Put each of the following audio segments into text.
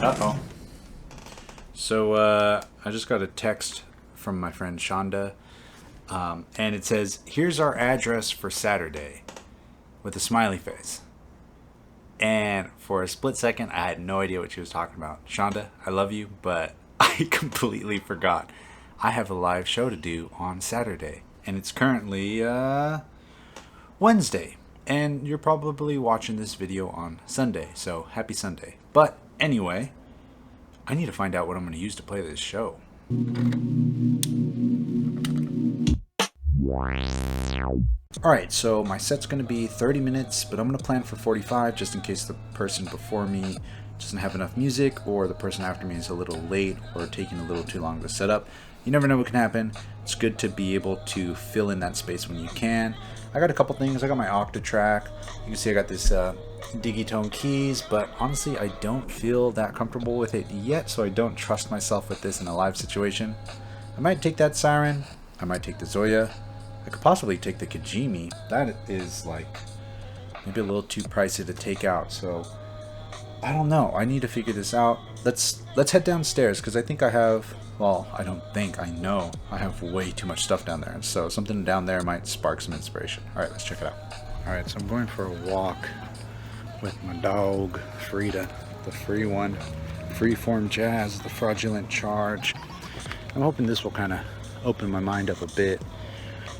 Uh-oh. So, I just got a text from my friend Shonda, and it says, "Here's our address for Saturday," with a smiley face. And for a split second, I had no idea what she was talking about. Shonda, I love you, but I completely forgot. I have a live show to do on Saturday, and it's currently, Wednesday. And you're probably watching this video on Sunday, so happy Sunday. But anyway, I need to find out what I'm going to use to play this show. Alright, so my set's going to be 30 minutes, but I'm going to plan for 45 just in case the person before me doesn't have enough music, or the person after me is a little late or taking a little too long to set up. You never know what can happen. It's good to be able to fill in that space when you can. I got a couple things. I got my Octatrack. You can see I got this Digitone keys, but honestly I don't feel that comfortable with it yet, so I don't trust myself with this in a live situation. I might take that Siren. I might take the Zoya. I could possibly take the Kajimi. That is like maybe a little too pricey to take out, so I don't know. I need to figure this out. Let's head downstairs because I think I have, well, I don't think, I know I have way too much stuff down there, so something down there might spark some inspiration. Alright, let's check it out. Alright, so I'm going for a walk with my dog, Frida, the free one. Freeform Jazz, the fraudulent charge. I'm hoping this will kind of open my mind up a bit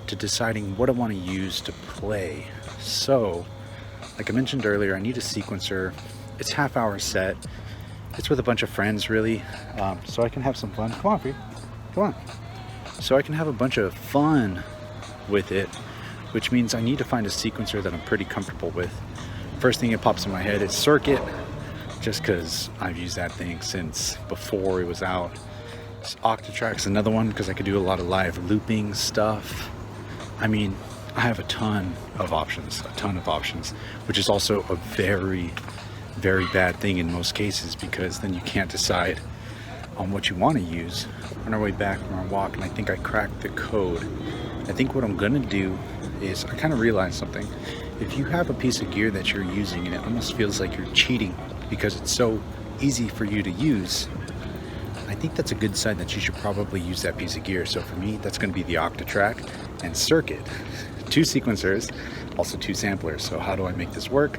to deciding what I want to use to play. So, like I mentioned earlier, I need a sequencer. It's half-hour set. It's with a bunch of friends, really, so I can have some fun. Come on, Free. Come on. So I can have a bunch of fun with it, which means I need to find a sequencer that I'm pretty comfortable with. First thing that pops in my head is Circuit, just because I've used that thing since before it was out. Octatrack's another one because I could do a lot of live looping stuff. I mean, I have a ton of options, which is also a very bad thing in most cases, because then you can't decide on what you want to use. On our way back from our walk, and I think I cracked the code. I think what I'm gonna do is, I kind of realized something. If you have a piece of gear that you're using and it almost feels like you're cheating because it's so easy for you to use, I think that's a good sign that you should probably use that piece of gear. So for me, that's going to be the Octatrack and Circuit. 2 sequencers, also 2 samplers. So how do I make this work?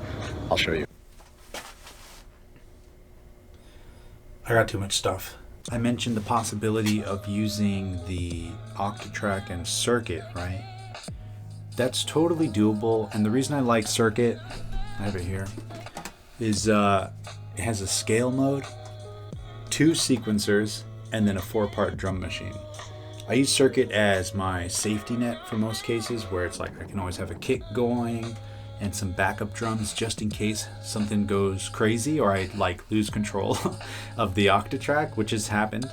I'll show you. I got too much stuff. I mentioned the possibility of using the Octatrack and Circuit, right? That's totally doable, and the reason I like Circuit, I have it here, is it has a scale mode, 2 sequencers, and then a 4-part drum machine. I use Circuit as my safety net for most cases, where it's like I can always have a kick going and some backup drums just in case something goes crazy or I like lose control of the Octatrack, which has happened,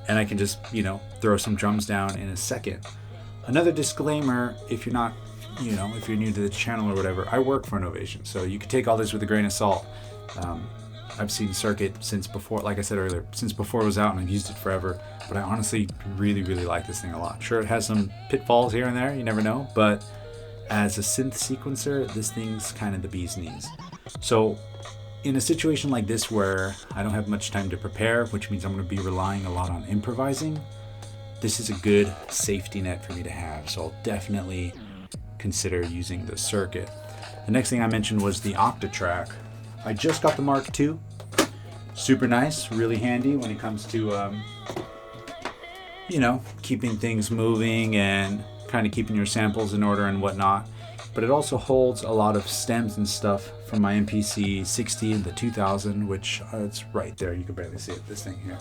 and I can just, you know, throw some drums down in a second. Another disclaimer, if you're not, you know, if you're new to the channel or whatever, I work for Innovation, so you can take all this with a grain of salt. I've seen Circuit since before, like I said earlier, since before it was out, and I've used it forever, but I honestly really like this thing a lot. Sure, it has some pitfalls here and there, you never know, but as a synth sequencer, this thing's kind of the bee's knees. So in a situation like this where I don't have much time to prepare, which means I'm going to be relying a lot on improvising, this is a good safety net for me to have, so I'll definitely consider using the Circuit. The next thing I mentioned was the Octatrack. I just got the Mark II. Super nice, really handy when it comes to, you know, keeping things moving and kind of keeping your samples in order and whatnot. But it also holds a lot of stems and stuff from my MPC 60 and the 2000, which it's right there. You can barely see it, this thing here.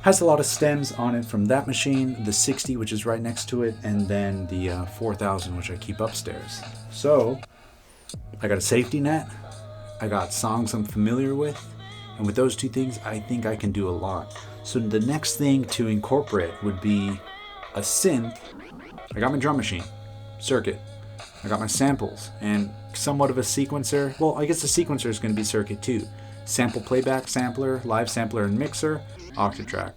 Has a lot of stems on it from that machine, the 60, which is right next to it, and then the 4000, which I keep upstairs. So I got a safety net, I got songs I'm familiar with, and with those 2 things, I think I can do a lot. So the next thing to incorporate would be a synth. I got my drum machine, Circuit. I got my samples, and somewhat of a sequencer. Well, I guess the sequencer is going to be Circuit too. Sample playback sampler, live sampler and mixer, Octatrack.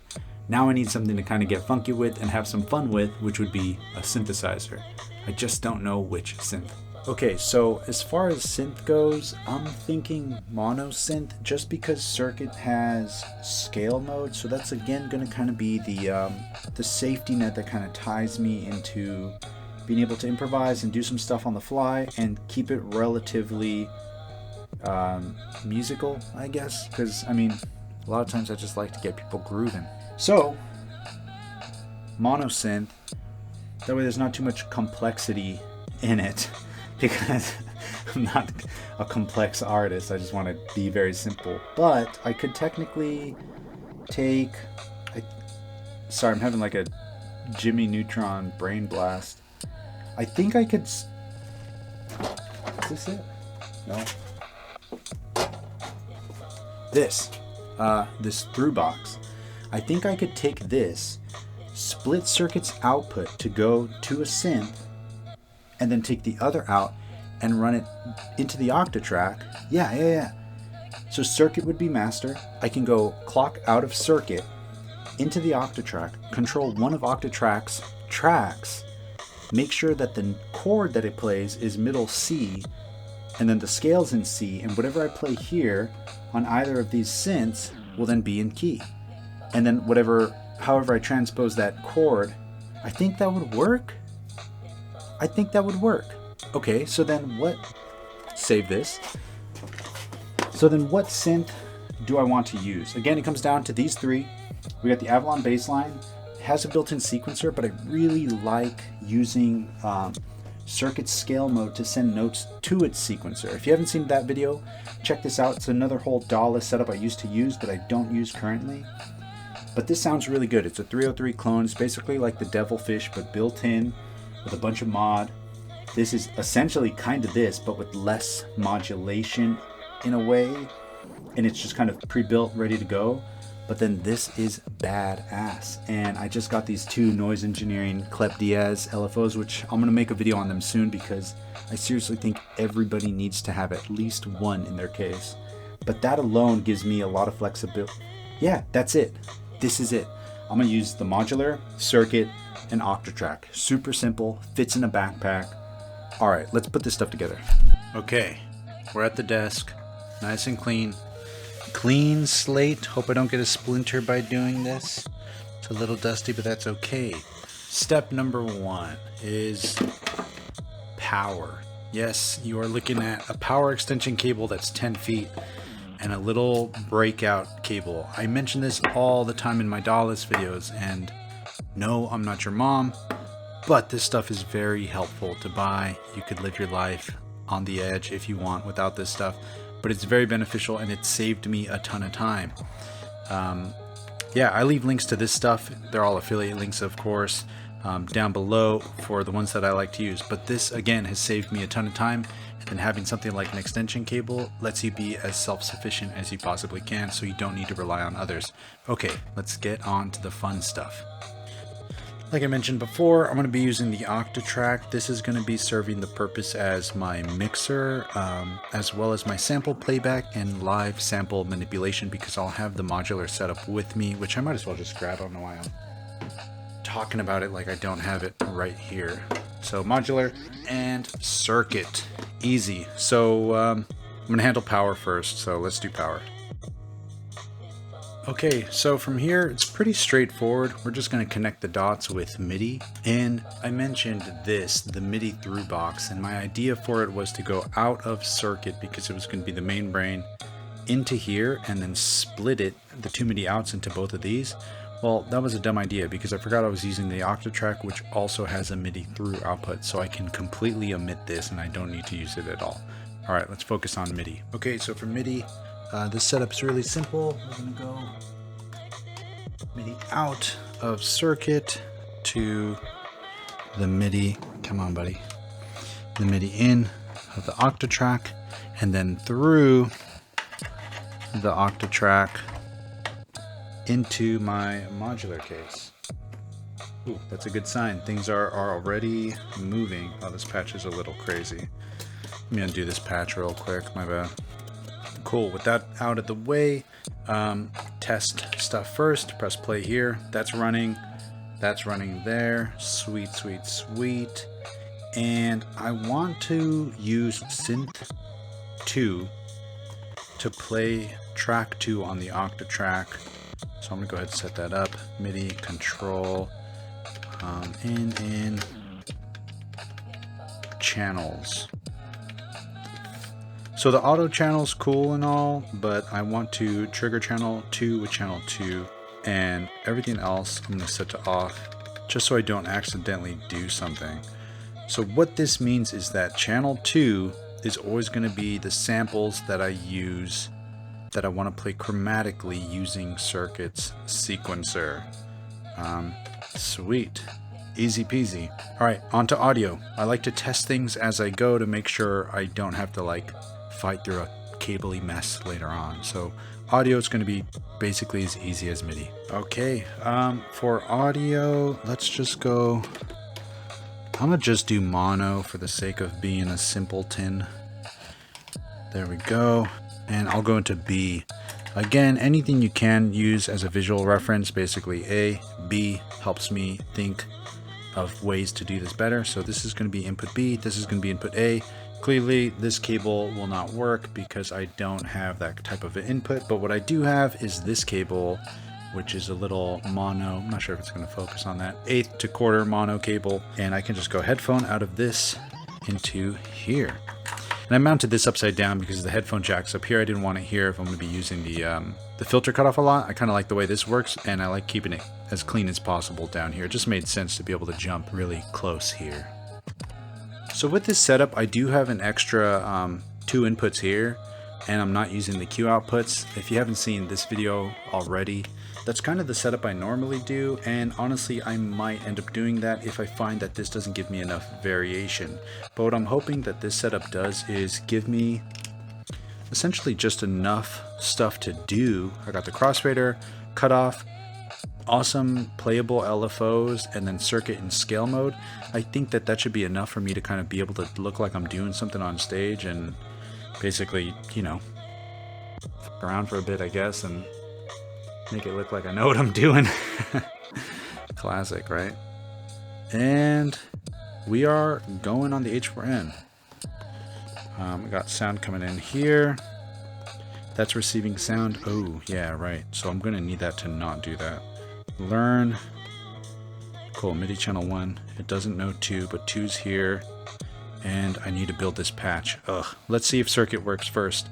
Now I need something to kind of get funky with and have some fun with, which would be a synthesizer. I just don't know which synth. Okay, so as far as synth goes, I'm thinking mono synth just because Circuit has scale mode. So that's again going to kind of be the safety net that kind of ties me into being able to improvise and do some stuff on the fly and keep it relatively musical, I guess. Because, I mean, a lot of times I just like to get people grooving. So, mono synth, that way there's not too much complexity in it. Because I'm not a complex artist, I just want to be very simple. But I could technically take... sorry, I'm having like a Jimmy Neutron brain blast. I think I could... Is this it? No. This through box. I think I could take this, split Circuit's output to go to a synth, and then take the other out and run it into the Octatrack. Yeah. So Circuit would be master. I can go clock out of Circuit into the Octatrack, control one of Octatrack's tracks, make sure that the chord that it plays is middle C, and then the scale's in C, and whatever I play here on either of these synths will then be in key. And then however I transpose that chord, I think that would work. Okay, so then save this. So then what synth do I want to use? Again, it comes down to these three. We got the Avalon bassline. It has a built-in sequencer, but I really like using Circuit scale mode to send notes to its sequencer. If you haven't seen that video, check this out. It's another whole Dawless setup I used to use, but I don't use currently. But this sounds really good. It's a 303 clone. It's basically like the Devilfish, but built in with a bunch of mod. This is essentially kind of this, but with less modulation in a way, and it's just kind of pre-built, ready to go. But then this is badass, and I just got these two Noise Engineering Klep Diaz LFOs, which I'm gonna make a video on them soon because I seriously think everybody needs to have at least one in their case. But that alone gives me a lot of flexibility. Yeah, that's it. This is it. I'm gonna use the modular, Circuit, and Octatrack. Super simple, fits in a backpack. All right, let's put this stuff together. Okay, we're at the desk, nice and clean. Clean slate. Hope I don't get a splinter by doing this. It's a little dusty, but that's okay. Step number 1 is power. Yes, you are looking at a power extension cable that's 10 feet and a little breakout cable. I mention this all the time in my Dawless videos, and no, I'm not your mom, but this stuff is very helpful to buy. You could live your life on the edge if you want without this stuff, but it's very beneficial and it saved me a ton of time. Yeah, I leave links to this stuff. They're all affiliate links, of course, down below for the ones that I like to use. But this, again, has saved me a ton of time. And then having something like an extension cable lets you be as self-sufficient as you possibly can, so you don't need to rely on others. Okay, let's get on to the fun stuff. Like I mentioned before, I'm going to be using the Octatrack. This is going to be serving the purpose as my mixer, as well as my sample playback and live sample manipulation, because I'll have the modular setup with me, which I might as well just grab. I don't know why I'm talking about it like I don't have it right here. So modular and Circuit, easy. So I'm going to handle power first, so let's do power. Okay, so from here, it's pretty straightforward. We're just going to connect the dots with MIDI. And I mentioned this, the MIDI through box, and my idea for it was to go out of Circuit because it was going to be the main brain into here and then split it, the two MIDI outs, into both of these. Well, that was a dumb idea because I forgot I was using the Octatrack, which also has a MIDI through output, so I can completely omit this and I don't need to use it at all. All right, let's focus on MIDI. Okay, so for MIDI, this setup's really simple. We're gonna go MIDI out of Circuit to the MIDI, come on buddy, the MIDI in of the Octatrack, and then through the Octatrack into my modular case. Ooh, that's a good sign. Things are already moving. Oh, this patch is a little crazy. Let me undo this patch real quick, my bad. Cool, with that out of the way, test stuff first. Press play here. That's running there. Sweet, sweet, sweet. and I want to use synth 2 to play track 2 on the Octatrack. So I'm gonna go ahead and set that up. MIDI control in channels. So the auto channel's cool and all, but I want to trigger channel 2 with channel 2, and everything else I'm gonna set to off, just so I don't accidentally do something. So what this means is that channel 2 is always going to be the samples that I use that I want to play chromatically using Circuit's sequencer. Sweet. Easy peasy. Alright, on to audio. I like to test things as I go to make sure I don't have to like fight through a cabley mess later on. So audio is going to be basically as easy as MIDI. Okay, for audio, let's just go... I'm gonna just do mono for the sake of being a simpleton. There we go. And I'll go into B. Again, anything you can use as a visual reference, basically A, B helps me think of ways to do this better. So this is gonna be input B, this is gonna be input A. Clearly, this cable will not work because I don't have that type of an input, but what I do have is this cable, which is a little mono, I'm not sure if it's going to focus on that, 1/8 to 1/4 mono cable, and I can just go headphone out of this into here. And I mounted this upside down because the headphone jack's up here. I didn't want it here if I'm going to be using the filter cutoff a lot. I kind of like the way this works, and I like keeping it as clean as possible down here. It just made sense to be able to jump really close here. So with this setup, I do have an extra 2 inputs here, and I'm not using the Q outputs. If you haven't seen this video already, that's kind of the setup I normally do, and honestly I might end up doing that if I find that this doesn't give me enough variation. But what I'm hoping that this setup does is give me essentially just enough stuff to do. I got the crossfader, cutoff, awesome playable LFOs, and then circuit in scale mode. I think that that should be enough for me to kind of be able to look like I'm doing something on stage and basically, you know, fuck around for a bit, I guess, and make it look like I know what I'm doing. Classic, right? And we are going on the H4n. We got sound coming in here. That's receiving sound. Oh, yeah, right. So I'm going to need that to not do that. Learn. Cool, MIDI channel 1. It doesn't know 2, but 2's here. And I need to build this patch. Ugh. Let's see if circuit works first.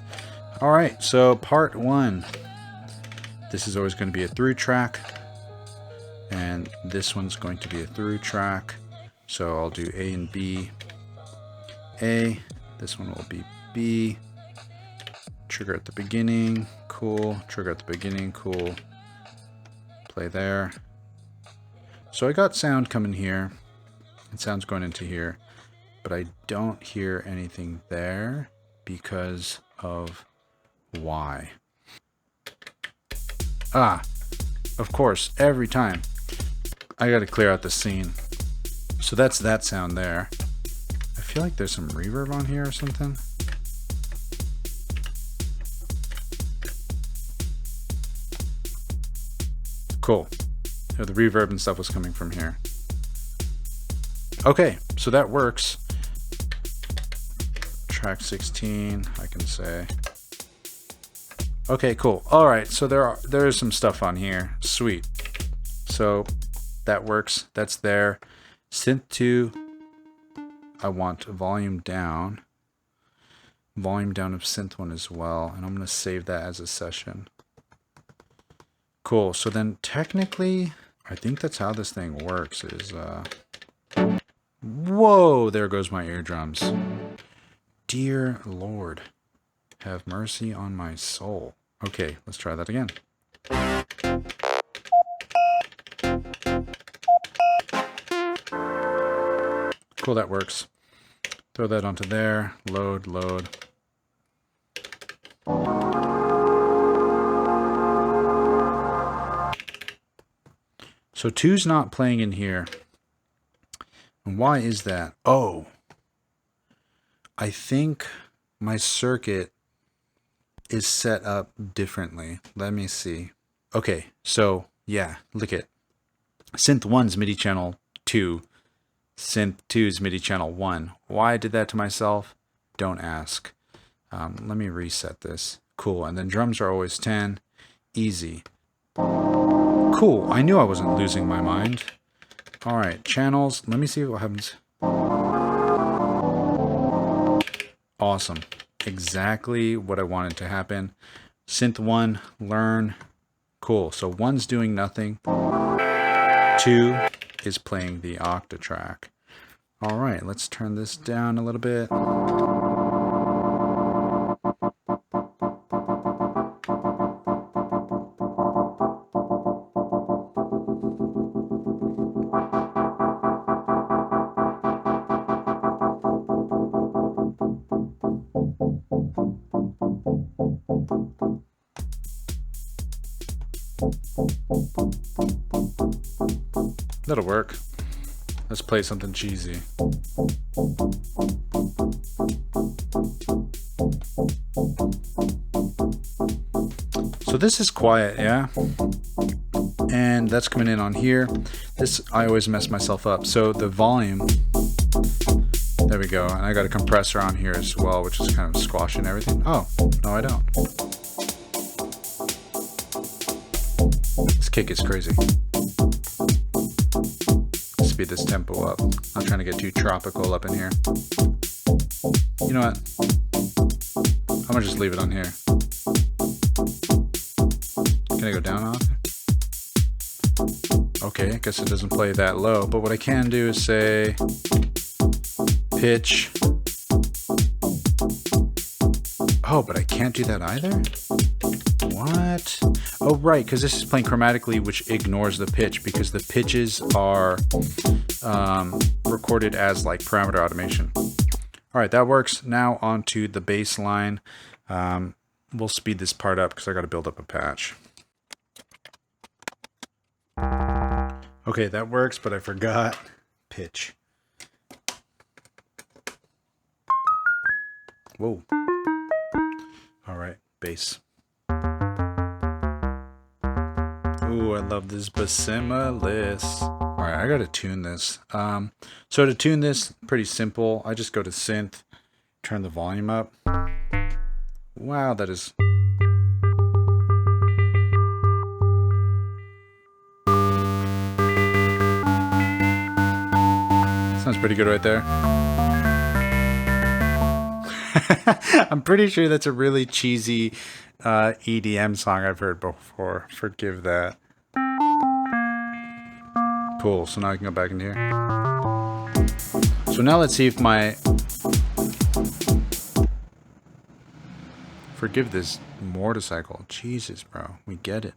Alright, so part 1. This is always going to be a through track, and this one's going to be a through track. So I'll do A and B. A, this one will be B. Trigger at the beginning, cool. Trigger at the beginning, cool. Play there. So I got sound coming here, and sound's going into here, but I don't hear anything there because of why. Ah, of course, every time. I gotta clear out the scene. So that's that sound there. I feel like there's some reverb on here or something. Cool. So the reverb and stuff was coming from here. Okay, so that works. Track 16, I can say. Okay, cool. All right, so there is some stuff on here. Sweet. So that works. That's there. Synth 2. I want volume down. Volume down of synth 1 as well, and I'm going to save that as a session. Cool. So then technically, I think that's how this thing works. Is whoa! There goes my eardrums. Dear Lord. Have mercy on my soul. Okay, let's try that again. Cool, that works. Throw that onto there. Load, load. So 2's not playing in here. And why is that? Oh, I think my circuit is set up differently. Let me see. Okay, so yeah, look at synth 1's MIDI channel 2 Synth 2's MIDI channel 1. Why I did that to myself? Don't ask. Let me reset this. Cool. And then drums are always 10. Easy. Cool. I knew I wasn't losing my mind. All right, channels. Let me see what happens. Awesome. Exactly what I wanted to happen. Synth 1, learn. Cool. So 1's doing nothing. 2 is playing the Octatrack. All right, let's turn this down a little bit. That'll work. Let's play something cheesy. So this is quiet, yeah? And that's coming in on here. This, I always mess myself up. So the volume, there we go. And I got a compressor on here as well, which is kind of squashing everything. Oh, no, I don't. This kick is crazy. Speed this tempo up. Not trying to get too tropical up in here. You know what? I'm gonna just leave it on here. Can I go down off? Okay, I guess it doesn't play that low, but what I can do is say pitch. Oh, but I can't do that either? What? Oh, right, because this is playing chromatically, which ignores the pitch because the pitches are recorded as like parameter automation. All right, that works. Now onto the bass line. We'll speed this part up because I got to build up a patch. Okay, that works, but I forgot pitch. Whoa. All right, bass. Ooh, I love this Basimilis. All right, I gotta tune this. So to tune this, pretty simple. I just go to synth, turn the volume up. Wow, that is... Sounds pretty good right there. I'm pretty sure that's a really cheesy EDM song I've heard before. Forgive that. Cool, so now I can go back in here. So now let's see if my... Forgive this motorcycle. Jesus, bro. We get it.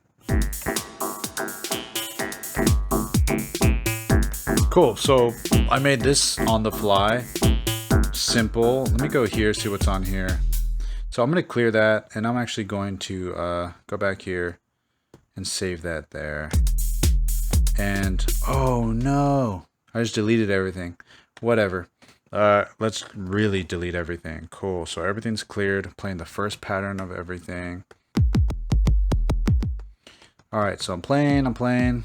Cool, so I made this on the fly. Simple. Let me go here, see what's on here. So I'm going to clear that, and I'm actually going to go back here and save that there. And, oh no, I just deleted everything. Whatever. Let's really delete everything. Cool, so everything's cleared. Playing the first pattern of everything. All right, so I'm playing.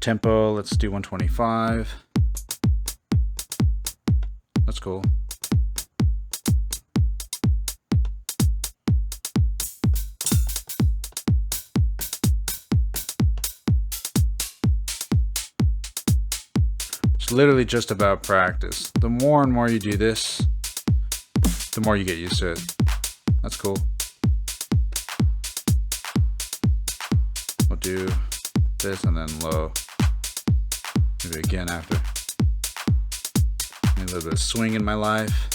Tempo, let's do 125. That's cool. It's literally just about practice. The more and more you do this, the more you get used to it. That's cool. We'll do this and then low. Maybe again after. A little bit of swing in my life.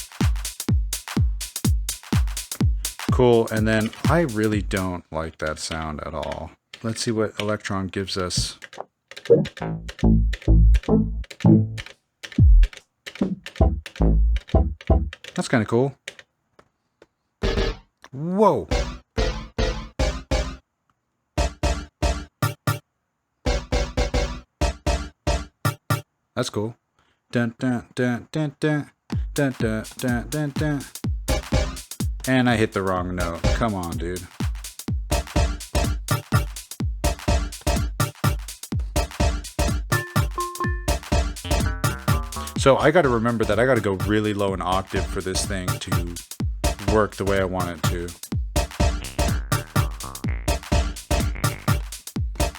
Cool, and then I really don't like that sound at all. Let's see what Electron gives us. That's kind of cool. Whoa. That's cool. Dun, dun, dun, dun, dun, dun, dun, dun, dun, dun. And I hit the wrong note. Come on, dude. So I got to remember that I got to go really low an octave for this thing to work the way I want it to.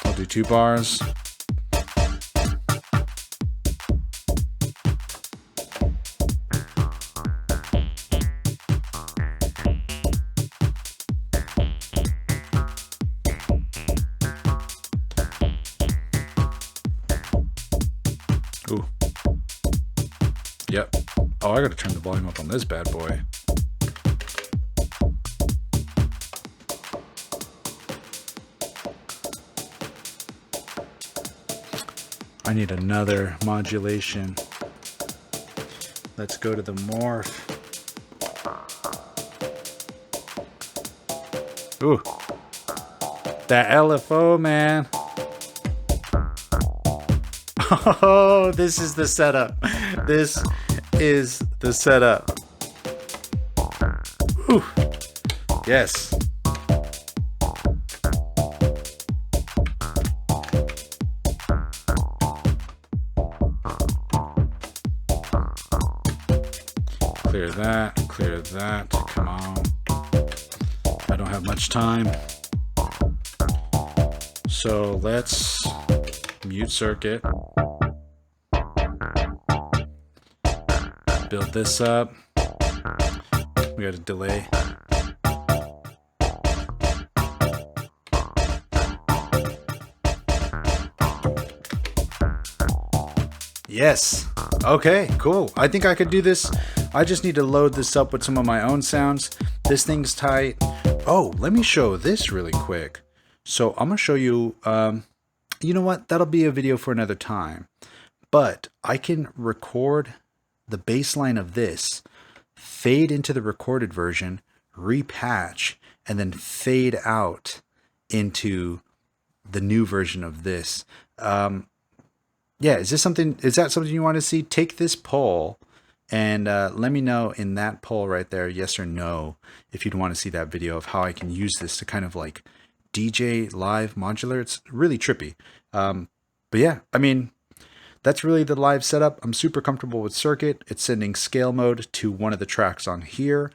I'll do 2 bars. Ooh. Yep. Oh, I gotta turn the volume up on this bad boy. I need another modulation. Let's go to the morph. Ooh. That LFO, man. Oh, this is the setup. This is the setup. Whew. Yes. Clear that, clear that. Come on. I don't have much time. So let's mute circuit. Build this up. We got a delay. Yes. Okay, cool. I think I could do this. I just need to load this up with some of my own sounds. This thing's tight. Oh, let me show this really quick. So I'm going to show you, you know what? That'll be a video for another time. But I can record the bass line of this, fade into the recorded version, repatch, and then fade out into the new version of this. Yeah, is that something you want to see? Take this poll and let me know in that poll right there, yes or no, if you'd want to see that video of how I can use this to kind of like DJ live modular. It's really trippy. But yeah, I mean, that's really the live setup. I'm super comfortable with circuit. It's sending scale mode to one of the tracks on here.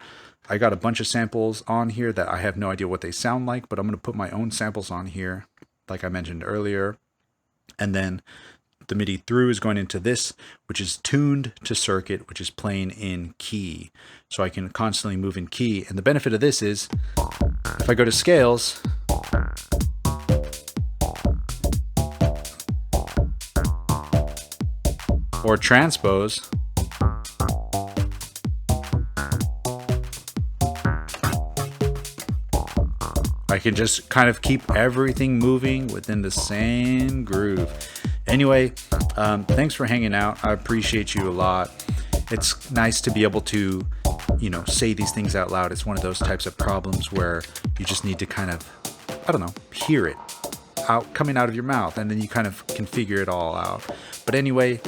I got a bunch of samples on here that I have no idea what they sound like, but I'm going to put my own samples on here, like I mentioned earlier. And then the MIDI through is going into this, which is tuned to circuit, which is playing in key. So I can constantly move in key. And the benefit of this is, if I go to scales, or transpose, I can just kind of keep everything moving within the same groove. Anyway, thanks for hanging out. I appreciate you a lot. It's nice to be able to, you know, say these things out loud. It's one of those types of problems where you just need to kind of, I don't know, hear it out coming out of your mouth, and then you kind of can figure it all out. But anyway,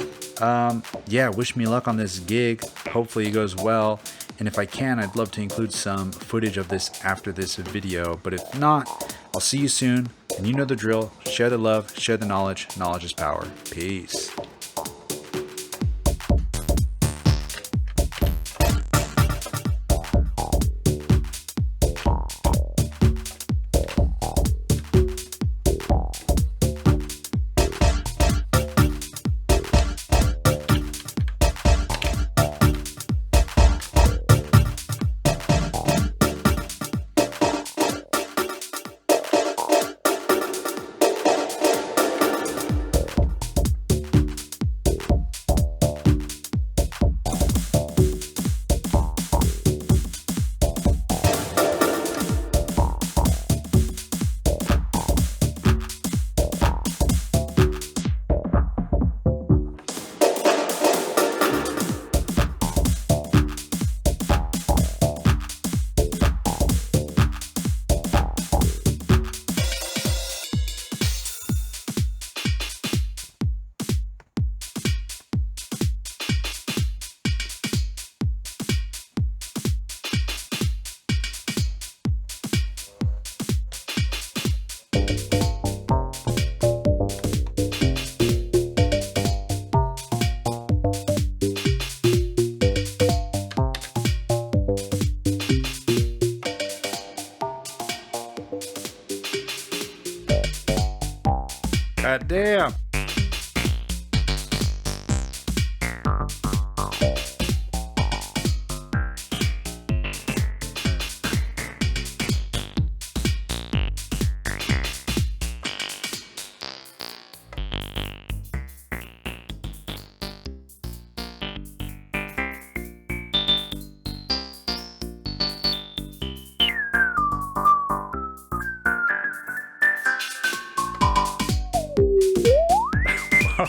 yeah, wish me luck on this gig. Hopefully it goes well. And if I can, I'd love to include some footage of this after this video. But if not, I'll see you soon. And you know the drill. Share the love, share the knowledge. Knowledge is power. Peace. God damn.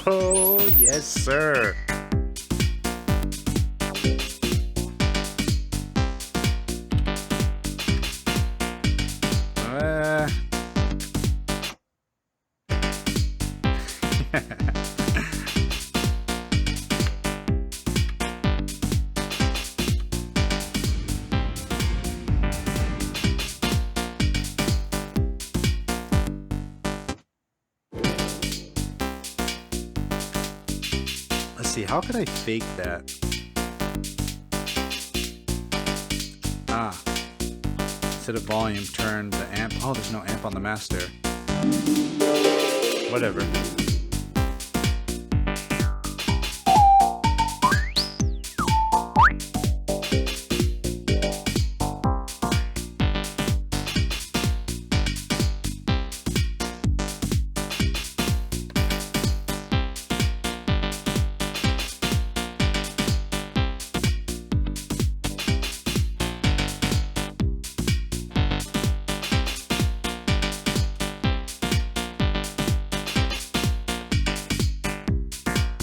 Oh, yes, sir. Let's see, how could I fake that? Instead of volume, turn the amp. Oh, there's no amp on the master. Whatever.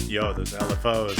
Yo, those LFOs.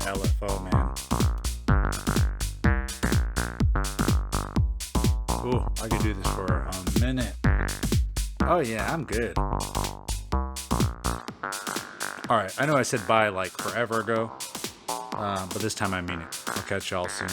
LFO, man. Ooh, I could do this for a minute. Oh yeah, I'm good. Alright, I know I said bye like forever ago, but this time I mean it. I'll catch y'all soon.